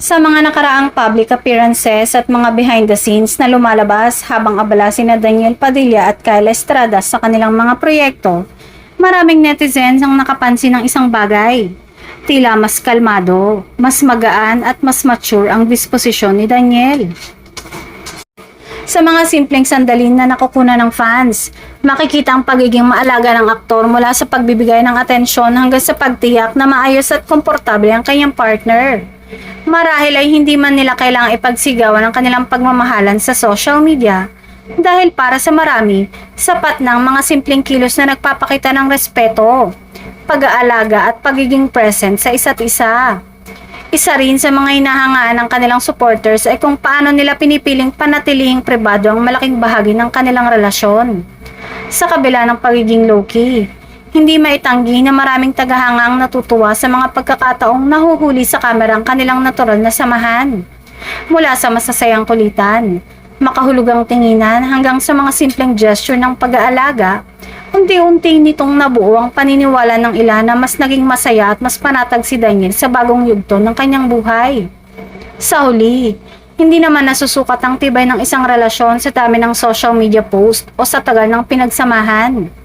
Sa mga nakaraang public appearances at mga behind the scenes na lumalabas habang abala sina Daniel Padilla at Kyle Estrada sa kanilang mga proyekto, maraming netizens ang nakapansin ng isang bagay. Tila mas kalmado, mas magaan at mas mature ang disposisyon ni Daniel. Sa mga simpleng sandalin na nakukunan ng fans, makikita ang pagiging maalaga ng aktor mula sa pagbibigay ng atensyon hanggang sa pagtiyak na maayos at komportable ang kanyang partner. Marahil ay hindi man nila kailangang ipagsigawan ang kanilang pagmamahalan sa social media dahil para sa marami, sapat ng mga simpleng kilos na nagpapakita ng respeto, pag-aalaga at pagiging present sa isa't isa. Isa rin sa mga hinahangaan ng kanilang supporters ay kung paano nila pinipiling panatilihing pribado ang malaking bahagi ng kanilang relasyon. Sa kabila ng pagiging low-key, hindi maitanggi na maraming tagahanga ang natutuwa sa mga pagkakataong nahuhuli sa kamera ang kanilang natural na samahan. Mula sa masasayang kulitan, makahulugang tinginan hanggang sa mga simpleng gesture ng pag-aalaga, unti-unti nitong nabuo ang paniniwala ng ilan na mas naging masaya at mas panatag si Daniel sa bagong yugto ng kanyang buhay. Sa huli, hindi naman nasusukat ang tibay ng isang relasyon sa dami ng social media post o sa tagal ng pinagsamahan.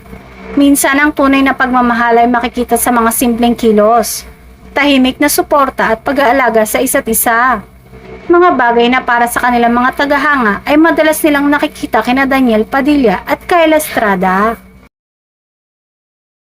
Minsan ang tunay na pagmamahal ay makikita sa mga simpleng kilos, tahimik na suporta at pag-aalaga sa isa't isa. Mga bagay na para sa kanilang mga tagahanga ay madalas nilang nakikita kina Daniel Padilla at Kyle Estrada.